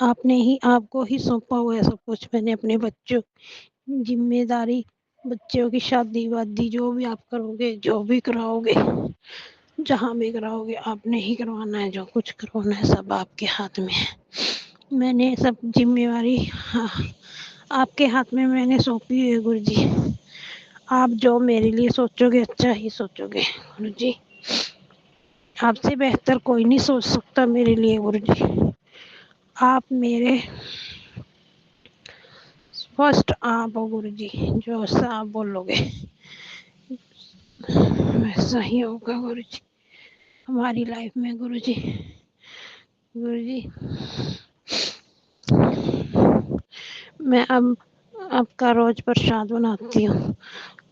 आपने ही आपको ही सौंपा हुआ है सब कुछ। मैंने अपने बच्चों की जिम्मेदारी, बच्चों की शादी वादी जो भी आप करोगे, जो भी कराओगे, जहाँ भी कराओगे आपने ही करवाना है। जो कुछ करवाना है सब आपके हाथ में है। मैंने सब जिम्मेवारी आपके हाथ में मैंने सौंपी हुई है गुरुजी। आप जो मेरे लिए सोचोगे अच्छा ही सोचोगे गुरुजी। आपसे बेहतर कोई नहीं सोच सकता मेरे लिए गुरुजी। आप मेरे फर्स्ट आप हो गुरुजी। जो सा आप बोलोगे वैसा ही होगा गुरुजी हमारी लाइफ में गुरुजी। गुरुजी मैं अब आपका रोज प्रसाद बनाती हूँ,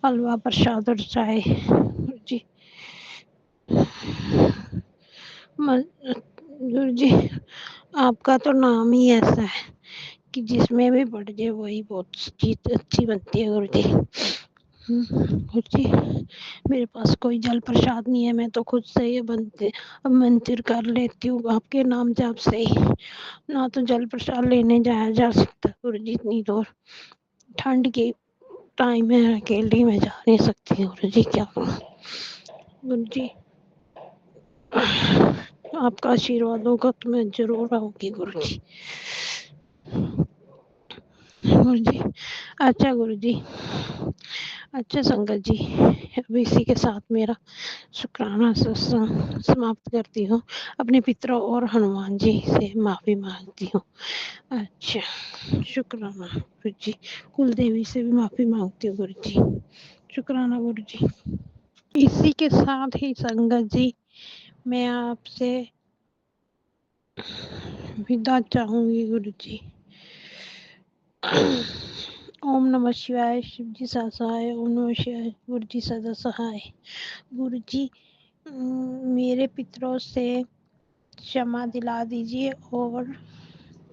हलवा प्रसाद और चाय गुरुजी। गुरुजी आपका तो नाम ही ऐसा है कि जिसमें भी बढ़ जाए वही बहुत चीज अच्छी बनती है गुरुजी। गुरुजी मेरे पास कोई जल प्रसाद नहीं है, मैं तो खुद से ये मंदिर कर लेती हूँ आपके नाम जाप से ही। ना तो जल प्रसाद लेने जाया जा सकता गुरुजी, इतनी दूर ठंड की टाइम है, अकेली में जा नहीं सकती गुरुजी। क्या करूँ गुरुजी, आपका आशीर्वाद होगा तो मैं जरूर आऊंगी गुरुजी। गुरुजी अच्छा गुरुजी, अच्छा संगत जी, अब इसी के साथ मेरा शुक्राना सत्संग समाप्त करती हूँ। अपने पितरों और हनुमान जी से माफ़ी मांगती हूँ। अच्छा शुक्राना गुरुजी, कुल देवी से भी माफ़ी मांगती हूँ गुरुजी। शुक्राना गुरुजी। इसी के साथ ही संगत जी मैं आपसे विदा चाहूंगी गुरुजी। ओम नमः शिवाय, शिव जी सहाय। ओम नमः शिवाय, गुरु जी सदा सहाय। गुरु जी मेरे पितरों से क्षमा दिला दीजिए और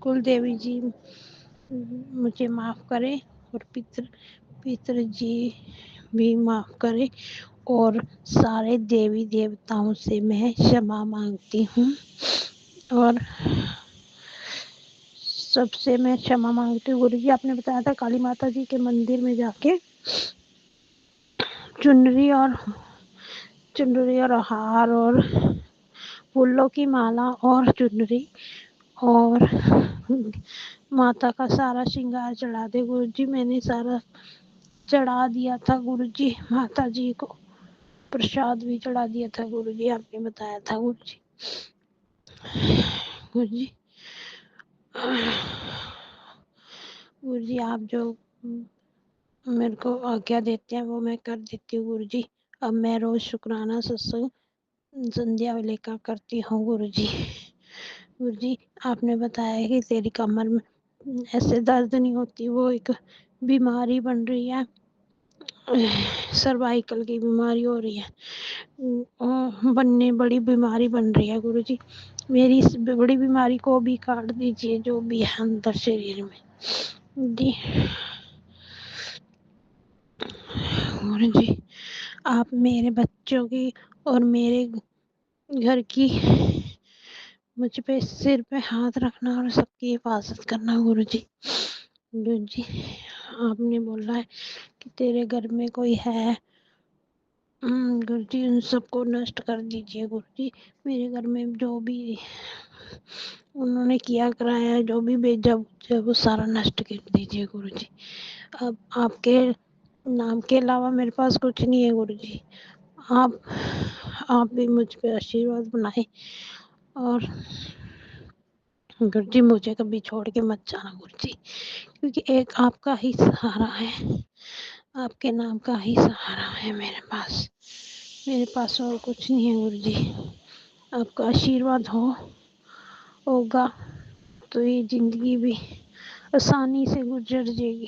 कुल देवी जी मुझे माफ़ करें, और पितर जी भी माफ़ करें, और सारे देवी देवताओं से मैं क्षमा मांगती हूँ, और सबसे मैं क्षमा मांगती हूँ। गुरु जी आपने बताया था काली माता जी के मंदिर में जाके चुनरी और हार और फूलों की माला और चुनरी और माता का सारा श्रृंगार चढ़ा दे गुरु जी। मैंने सारा चढ़ा दिया था गुरु जी, माता जी को प्रसाद भी चढ़ा दिया था गुरु जी, आपने बताया था गुरु जी। गुरु जी गुरु जी आप जो मेरे को आज्ञा देते हैं वो मैं कर देती हूँ गुरु जी। अब मैं रोज शुक्राना सत्संग संध्या वेले का करती हूँ गुरु जी। गुरु जी आपने बताया कि तेरी कमर में ऐसे दर्द नहीं होती, वो एक बीमारी बन रही है, सर्वाइकल की बीमारी हो रही है, बड़ी बीमारी बन रही है गुरु जी। मेरी इस बड़ी बीमारी को भी काट दीजिए जो भी है अंदर शरीर में जी। गुरु जी आप मेरे बच्चों की और मेरे घर की मुझ पे सिर पे हाथ रखना और सबकी हिफाजत करना गुरु जी। गुरु जी आपने बोला है कि तेरे घर में कोई है गुरु जी उन सबको नष्ट कर दीजिए गुरु जी। मेरे घर में जो भी उन्होंने किया कराया जो भी भेजा वो सारा नष्ट कर दीजिए गुरु जी। अब आपके नाम के अलावा मेरे पास कुछ नहीं है गुरु जी। आप भी मुझ पे आशीर्वाद बनाए, और गुरु जी मुझे कभी छोड़ के मत जाना गुरु जी, क्योंकि एक आपका ही सहारा है, आपके नाम का ही सहारा है मेरे पास और कुछ नहीं है गुरु जी। आपका आशीर्वाद होगा तो ये ज़िंदगी भी आसानी से गुजर जाएगी।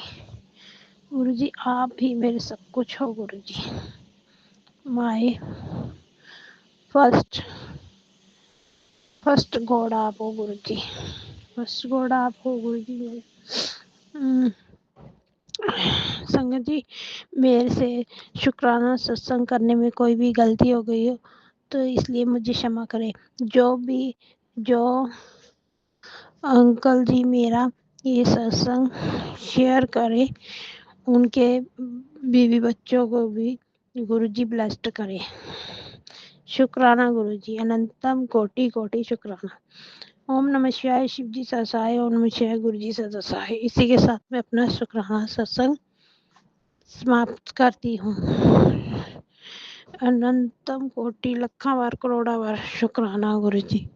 गुरुजी आप ही मेरे सब कुछ हो गुरुजी। माय फर्स्ट गॉड आप हो गुरुजी। फर्स्ट गॉड आप हो गुरुजी मेरे। संगत जी, मेरे से शुक्राना सत्संग करने में कोई भी गलती हो गई हो तो इसलिए मुझे क्षमा करें। जो अंकल जी मेरा ये सत्संग शेयर करे उनके बीवी बच्चों को भी गुरुजी ब्लेस्ड करे। शुक्राना गुरुजी, अनंतम कोटि कोटि शुक्राना। ओम नमः शिवाय, शिव जी ससाय, ओम नमः शिवाय, गुरु जी सदसाय। इसी के साथ मैं अपना शुक्राना सत्संग समाप्त करती हूँ। अनंतम कोटि लखा बार करोड़ा बार शुक्राना गुरु जी।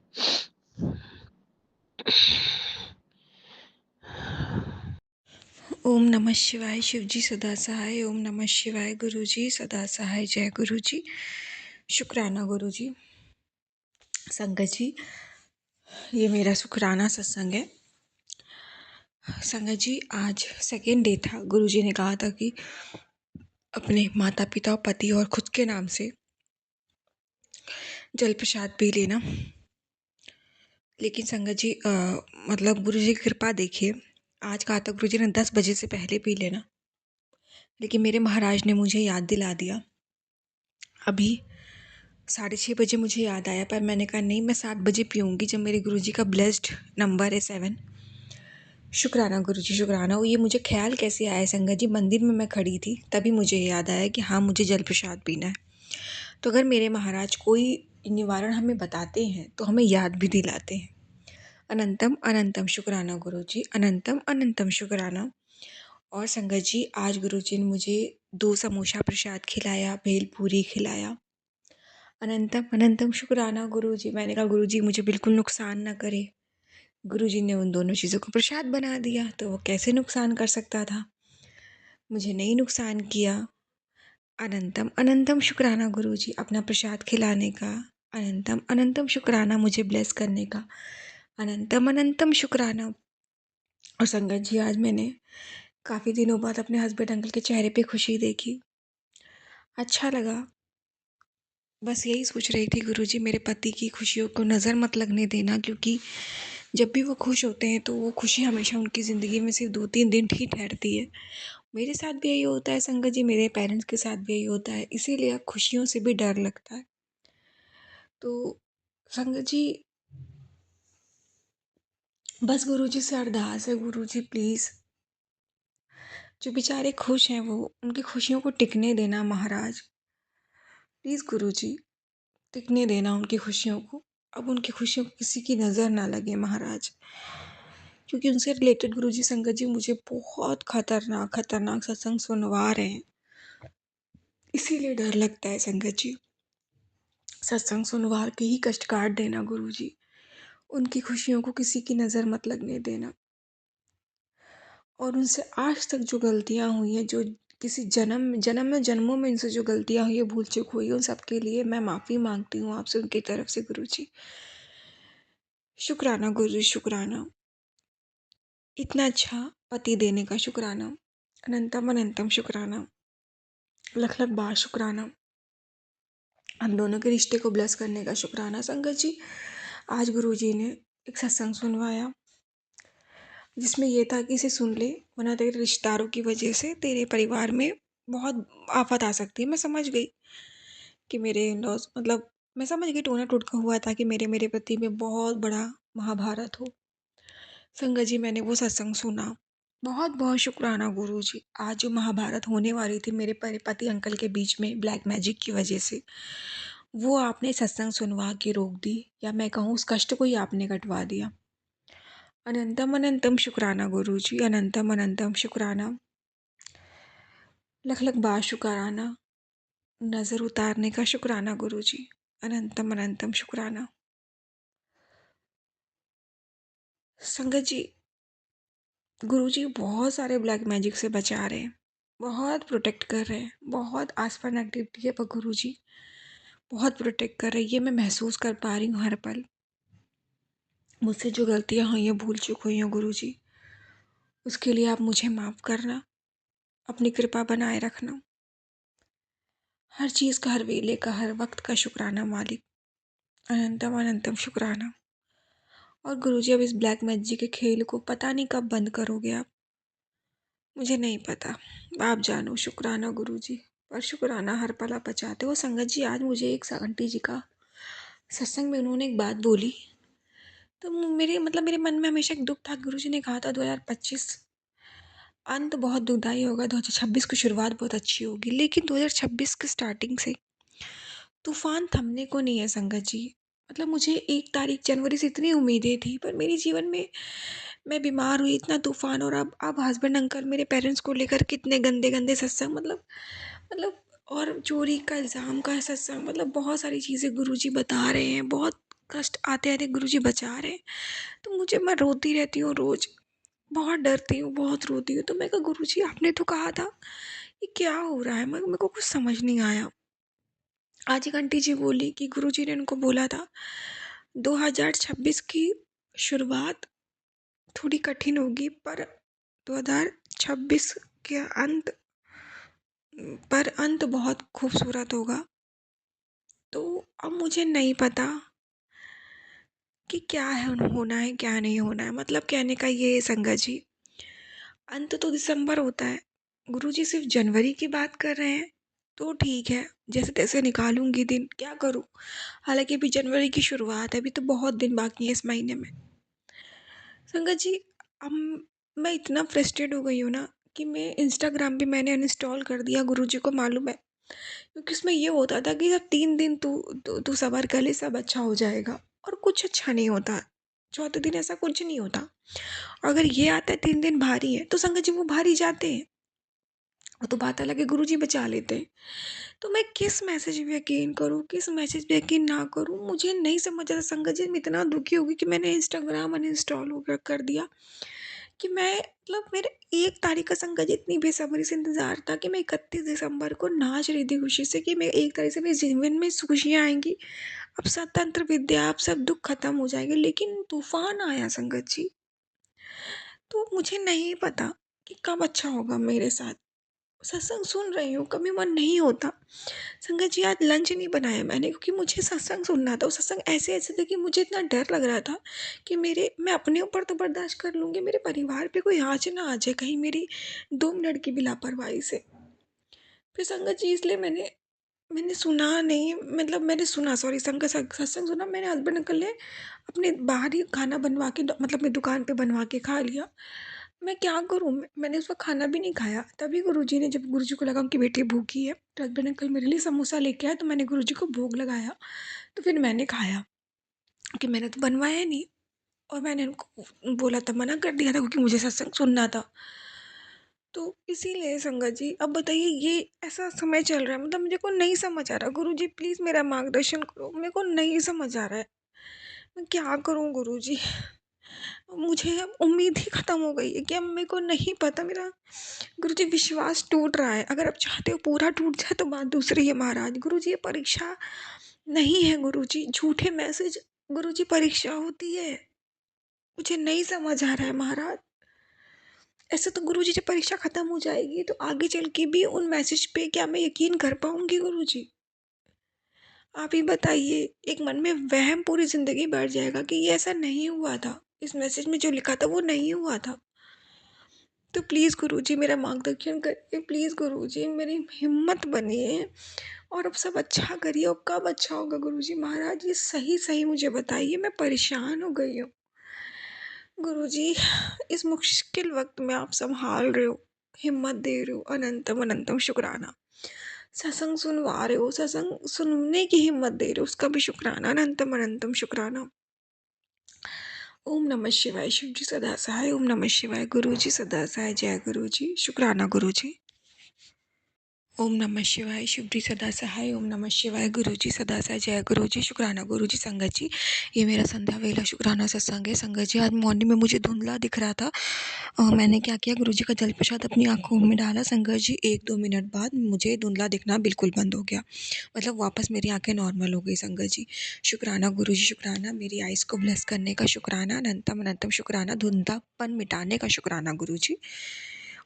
ओम नमः शिवाय, शिव जी सदा सहाय। ओम नमः शिवाय, गुरु जी सदा सहाय। जय गुरु जी। शुक्राना गुरु जी। संगत जी, ये मेरा शुक्राना सत्संग है। संगत जी, आज सेकेंड डे था। गुरु जी ने कहा था कि अपने माता पिता, पति और खुद के नाम से जल प्रसाद पी लेना। लेकिन संगत जी मतलब गुरु जी की कृपा देखिए, आज कहा था गुरु जी ने 10 बजे से पहले पी लेना, लेकिन मेरे महाराज ने मुझे याद दिला दिया। अभी 6:30 बजे मुझे याद आया, पर मैंने कहा नहीं, मैं 7 बजे पीऊँगी जब मेरे गुरुजी का ब्लेस्ड नंबर है 7। शुक्राना गुरुजी, शुक्राना। ये मुझे ख्याल कैसे आया संगत जी, मंदिर में मैं खड़ी थी तभी मुझे याद आया कि हाँ, मुझे जल प्रसाद पीना है। तो अगर मेरे महाराज कोई निवारण हमें बताते हैं तो हमें याद भी दिलाते हैं। अनंतम अनंतम शुक्राना गुरुजी, अनंतम अनंतम शुक्राना। और संगत जी, आज गुरुजी ने मुझे 2 समोसा प्रसाद खिलाया, भेलपूरी खिलाया। अनंतम अनंतम शुक्राना गुरुजी। मैंने कहा गुरुजी मुझे बिल्कुल नुकसान ना करे। गुरुजी ने उन दोनों चीज़ों को प्रसाद बना दिया, तो वो कैसे नुकसान कर सकता था। मुझे नहीं नुकसान किया। अनंतम अनंतम शुक्राना गुरुजी, अपना प्रसाद खिलाने का। अनंतम अनंतम शुक्राना मुझे ब्लेस करने का। अनंतम अनंतम शुक्राना। और संगत जी, आज मैंने काफ़ी दिनों बाद अपने हस्बैंड अंकल के चेहरे पे खुशी देखी, अच्छा लगा। बस यही सोच रही थी गुरुजी, मेरे पति की खुशियों को नज़र मत लगने देना, क्योंकि जब भी वो खुश होते हैं तो वो खुशी हमेशा उनकी ज़िंदगी में सिर्फ 2-3 दिन ही ठहरती है। मेरे साथ भी यही होता है संगत जी, मेरे पेरेंट्स के साथ भी यही होता है, इसीलिए अब खुशियों से भी डर लगता है। तो संगत जी, बस गुरुजी से अरदास है, गुरुजी प्लीज़ जो बेचारे खुश हैं वो उनकी खुशियों को टिकने देना महाराज। प्लीज़ गुरुजी टिकने देना उनकी खुशियों को। अब उनकी खुशियों को किसी की नज़र ना लगे महाराज, क्योंकि उनसे रिलेटेड गुरुजी संगत जी मुझे बहुत खतरनाक सत्संग सुनवा रहे हैं, इसीलिए डर लगता है संगत जी। सत्संग सुनवा के ही कष्ट काट देना गुरुजी, उनकी खुशियों को किसी की नज़र मत लगने देना। और उनसे आज तक जो गलतियाँ हुई हैं, जो किसी जन्मों में इनसे जो गलतियाँ हुई है, भूल चूक हुई है, उन सब के लिए मैं माफ़ी मांगती हूँ आपसे उनकी तरफ से गुरुजी। शुक्राना गुरुजी, शुक्राना। इतना अच्छा पति देने का शुक्राना। अनंतम अनंतम शुक्राना। लख लख बार शुक्राना। हम दोनों के रिश्ते को ब्लेस करने का शुक्राना। संगत जी, आज गुरुजी ने एक सत्संग सुनवाया जिसमें ये था कि इसे सुन ले, वरना तेरे रिश्तेदारों की वजह से तेरे परिवार में बहुत आफत आ सकती है। मैं समझ गई कि मेरे इन-लॉज़, मतलब मैं समझ गई, टोना टोटका हुआ था कि मेरे पति में बहुत बड़ा महाभारत हो। संगत जी, मैंने वो सत्संग सुना। बहुत बहुत शुक्राना गुरुजी। आज जो महाभारत होने वाली थी मेरे पति अंकल के बीच में ब्लैक मैजिक की वजह से, वो आपने सत्संग सुनवा के रोक दी, या मैं कहूँ उस कष्ट को ही आपने कटवा दिया। अनंतम अनंतम शुक्राना गुरुजी, अनंतम अनंतम शुक्राना। लख लख बार शुक्राना। नज़र उतारने का शुक्राना गुरुजी, अनंतम अनंतम शुक्राना। संगत जी, गुरुजी बहुत सारे ब्लैक मैजिक से बचा रहे हैं, बहुत प्रोटेक्ट कर रहे हैं, बहुत आसपास एक्टिविटी है, पर गुरुजी बहुत प्रोटेक्ट कर रही है, मैं महसूस कर पा रही हूँ हर पल। मुझसे जो गलतियाँ हुई हैं, भूल चूक हुई हैं गुरुजी, उसके लिए आप मुझे माफ़ करना, अपनी कृपा बनाए रखना। हर चीज़ का, हर वेले का, हर वक्त का शुक्राना मालिक, अनंतम अनंतम शुक्राना। और गुरुजी, अब इस ब्लैक मैजिक के खेल को पता नहीं कब बंद करोगे आप, मुझे नहीं पता, आप जानो। शुक्राना गुरुजी, पर शुक्राना हर पल आप बचाते हो। संगत जी, आज मुझे एक आंटी जी का सत्संग में उन्होंने एक बात बोली, तो मेरे मन में हमेशा एक दुख था। गुरुजी ने कहा था 2025 अंत बहुत दुखदाई होगा, 2026 की शुरुआत बहुत अच्छी होगी। लेकिन 2026 की स्टार्टिंग से तूफान थमने को नहीं है संगत जी। मतलब मुझे 1 तारीख जनवरी से इतनी उम्मीदें थी, पर मेरे जीवन में मैं बीमार हुई, इतना तूफान। और अब हस्बैंड अंकल मेरे पेरेंट्स को लेकर कितने गंदे गंदे सत्संग, मतलब और चोरी का इल्ज़ाम का सत्संग, मतलब बहुत सारी चीज़ें गुरुजी बता रहे हैं, बहुत कष्ट आते आते गुरुजी बचा रहे हैं। तो मैं रोती रहती हूँ रोज़, बहुत डरती हूँ, बहुत रोती हूँ। तो मैं कहा गुरुजी, आपने तो कहा था, ये क्या हो रहा है? मेरे को कुछ समझ नहीं आया। आज एक आंटी जी बोली कि गुरुजी ने उनको बोला था 2026 की शुरुआत थोड़ी कठिन होगी, पर 2026 के अंत बहुत खूबसूरत होगा। तो अब मुझे नहीं पता कि क्या है, होना है क्या नहीं होना है। मतलब कहने का ये है संगत जी, अंत तो दिसंबर होता है, गुरुजी सिर्फ जनवरी की बात कर रहे हैं। तो ठीक है, जैसे तैसे निकालूंगी दिन, क्या करूं। हालांकि अभी जनवरी की शुरुआत है, अभी तो बहुत दिन बाकी है इस महीने में। संगत जी, अब मैं इतना फ्रस्ट्रेट हो गई हूँ ना कि मैं इंस्टाग्राम भी मैंने अनइंस्टॉल कर दिया, गुरुजी को मालूम है। क्योंकि उसमें ये होता था कि जब 3 दिन तू सबर कर ले, सब अच्छा हो जाएगा। और कुछ अच्छा नहीं होता, चौथे दिन ऐसा कुछ नहीं होता। और अगर ये आता है 3 दिन भारी है, तो संगत जी वो भारी जाते हैं। वो तो बात अलग है, गुरुजी बचा लेते हैं। तो मैं किस मैसेज पे यकीन करूँ, किस मैसेज पे यकीन ना करूँ, मुझे नहीं समझ आता संगत जी। मैं इतना दुखी हो गई कि मैंने इंस्टाग्राम अनइंस्टॉल हो कर दिया। कि मैं, मतलब मेरे 1 तारीख का संगत जी इतनी बेसब्री से इंतज़ार था कि मैं 31 दिसंबर को नाच रही थी खुशी से कि मैं 1 तारीख से मेरे जीवन में खुशियाँ आएंगी, अब स्वतंत्र विद्या, अब सब दुख खत्म हो जाएंगे। लेकिन तूफान आया संगत जी। तो मुझे नहीं पता कि कब अच्छा होगा मेरे साथ। सत्संग सुन रही हूँ, कभी मन नहीं होता। संगत जी, आज लंच नहीं बनाया मैंने, क्योंकि मुझे सत्संग सुनना था। वो सत्संग ऐसे ऐसे थे कि मुझे इतना डर लग रहा था कि मैं अपने ऊपर तो बर्दाश्त कर लूँगी, मेरे परिवार पे कोई आँच ना आ जाए कहीं मेरी 2 मिनट की भी लापरवाही से। फिर संगत जी, इसलिए मैंने सुना नहीं, मतलब मैंने सुना, सॉरी, सत्संग सुना मैंने। हस्बैंड अंकल ने अपने बाहर ही खाना बनवा के, मतलब मेरी दुकान पे बनवा के खा लिया। मैं क्या करूँ, मैंने उसका खाना भी नहीं खाया। तभी गुरुजी ने, जब गुरुजी को लगा उनकी बेटी भूखी है, तो हस्बैंड अंकल मेरे लिए समोसा लेके आए, तो मैंने गुरुजी को भोग लगाया। तो फिर मैंने खाया, क्योंकि मैंने तो बनवाया नहीं। और मैंने उनको बोला था, मना कर दिया था, क्योंकि मुझे सत्संग सुनना था। तो इसीलिए संगत जी, अब बताइए, ये ऐसा समय चल रहा है, मतलब मुझे को नहीं समझ आ रहा। गुरुजी प्लीज़ मेरा मार्गदर्शन करो, मेरे को नहीं समझ आ रहा है, मैं क्या करूँ गुरुजी। मुझे अब उम्मीद ही ख़त्म हो गई है कि अब मेरे को नहीं पता। मेरा गुरुजी विश्वास टूट रहा है। अगर आप चाहते हो पूरा टूट जाए तो बात दूसरी है महाराज। गुरुजी, ये परीक्षा नहीं है गुरुजी, झूठे मैसेज, गुरुजी परीक्षा होती है। मुझे नहीं समझ आ रहा है महाराज। ऐसे तो गुरुजी, जब परीक्षा ख़त्म हो जाएगी तो आगे चल के भी उन मैसेज पे क्या मैं यकीन कर पाऊँगी गुरुजी? आप ही बताइए। एक मन में वहम पूरी ज़िंदगी बैठ जाएगा कि ये ऐसा नहीं हुआ था, इस मैसेज में जो लिखा था वो नहीं हुआ था। तो प्लीज़ गुरुजी मेरा मार्गदर्शन करिए, प्लीज़ गुरुजी मेरी हिम्मत बनिए और अब सब अच्छा करिए। और कब अच्छा होगा गुरुजी महाराज, ये सही सही मुझे बताइए, मैं परेशान हो गई हूँ। गुरुजी, इस मुश्किल वक्त में आप संभाल रहे हो, हिम्मत दे रहे हो, अनंतम अनंतम शुक्राना। सत्संग सुनवा रहे हो, सत्संग सुनने की हिम्मत दे रहे हो, उसका भी शुक्राना, अनंतम अनंतम शुक्राना। ओम नमः शिवाय। शिव जी सदा सहाय। ओम नमः शिवाय। गुरु जी सदा सहाय। जय गुरु जी। शुक्राना गुरु जी। ओम नमः शिवाय, शिवजी सदा सहाय। ओम नमः शिवाय, गुरुजी सदा सहाय। जय गुरुजी, शुक्राना गुरुजी। संगत जी, ये मेरा संध्या वेला शुक्राना सत्संग है। संगत जी, आज मॉर्निंग में मुझे धुंधला दिख रहा था। मैंने क्या किया, गुरुजी का जल प्रसाद अपनी आंखों में डाला। संगत जी, 1-2 मिनट बाद मुझे धुंधला दिखना बिल्कुल बंद हो गया, मतलब वापस मेरी आंखें नॉर्मल हो गई। संगत जी, शुक्राना गुरुजी, शुक्राना मेरी आइज़ को ब्लेस करने का शुक्राना, अनंतम अनंतम शुक्राना धुंधलापन मिटाने का शुक्राना गुरुजी।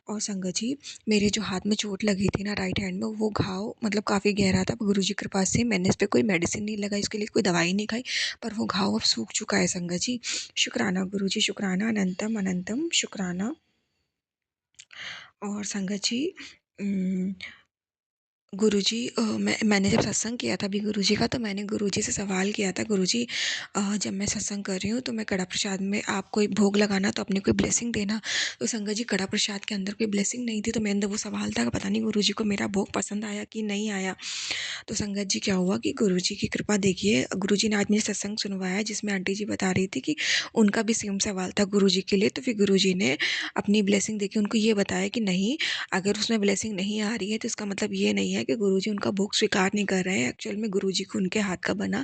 और संगत जी, मेरे जो हाथ में चोट लगी थी ना राइट हैंड में, वो घाव मतलब काफ़ी गहरा था। गुरुजी की कृपा से मैंने इस पे कोई मेडिसिन नहीं लगाई, इसके लिए कोई दवाई नहीं खाई, पर वो घाव अब सूख चुका है। संगत जी, शुक्राना गुरुजी, शुक्राना अनंतम अनंतम शुक्राना। और संगत जी, गुरुजी, मैंने जब सत्संग किया था अभी गुरुजी का, तो मैंने गुरुजी से सवाल किया था, गुरुजी जब मैं सत्संग कर रही हूँ तो मैं कड़ा प्रसाद में आप कोई भोग लगाना तो अपनी कोई ब्लेसिंग देना। तो संगत जी, कड़ा प्रसाद के अंदर कोई ब्लेसिंग नहीं थी, तो मेरे अंदर वो सवाल था कि पता नहीं गुरुजी को मेरा भोग पसंद आया कि नहीं आया। तो संगत जी, क्या हुआ कि गुरुजी की कृपा देखिए, गुरुजी ने आज मुझे सत्संग सुनवाया जिसमें आंटी जी बता रही थी कि उनका भी सेम सवाल था गुरुजी के लिए। तो फिर गुरुजी ने अपनी ब्लेसिंग देके उनको ये बताया कि नहीं, अगर उसमें ब्लेसिंग नहीं आ रही है तो इसका मतलब ये नहीं है कि गुरुजी उनका भोग स्वीकार नहीं कर रहे हैं। एक्चुअल में गुरुजी को उनके हाथ का बना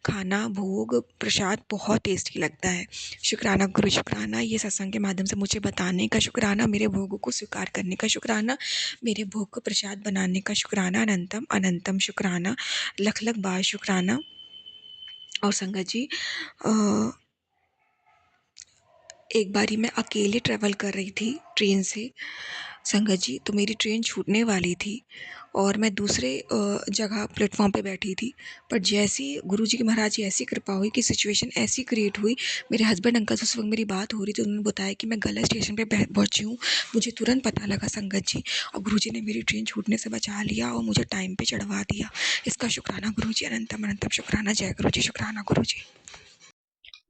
खाना, भोग, प्रसाद बहुत टेस्टी लगता है। शुक्राना गुरु, शुक्राना ये सत्संग के माध्यम से मुझे बताने का शुक्राना, मेरे भोगों को स्वीकार करने का शुक्राना, मेरे भोग को प्रसाद बनाने का शुक्राना, अनंतम अनंतम शुक्राना, लख लख बार शुक्राना। और संगत जी, एक बारी मैं अकेले ट्रैवल कर रही थी ट्रेन से संगत जी, तो मेरी ट्रेन छूटने वाली थी और मैं दूसरे जगह प्लेटफॉर्म पे बैठी थी। पर जैसी गुरुजी की महाराज की ऐसी कृपा हुई कि सिचुएशन ऐसी क्रिएट हुई, मेरे हस्बैंड अंकल से उस वक्त मेरी बात हो रही थी, उन्होंने बताया कि मैं गलत स्टेशन पे पहुंची हूँ। मुझे तुरंत पता लगा संगत जी, और गुरुजी ने मेरी ट्रेन छूटने से बचा लिया और मुझे टाइम पे चढ़वा दिया। इसका शुक्राना गुरुजी, अनंतम अनंतम शुक्राना। जय गुरुजी, शुक्राना गुरुजी।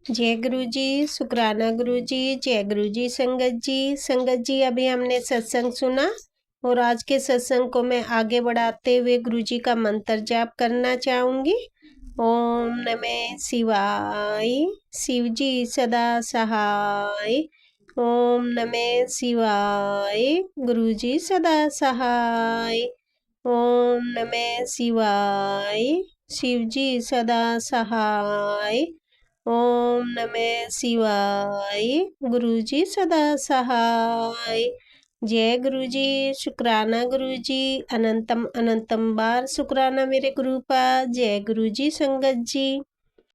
जय गुरुजी, शुक्राना गुरुजी। जय गुरुजी। संगत जी, संगत जी, अभी हमने सत्संग सुना और आज के सत्संग को मैं आगे बढ़ाते हुए गुरुजी का मंत्र जाप करना चाहूँगी। ओम नमः शिवाय, शिवजी सदा सहाय। ओम नमः शिवाय, गुरुजी सदा सहाय। ओम नमः शिवाय, शिवजी सदा सहाय। ओम नमः शिवाय, गुरुजी सदा सहाय। जय गुरुजी, शुक्राना गुरुजी, अनंतम अनंतम बार शुक्राना मेरे गुरु का। जय गुरुजी संगत जी।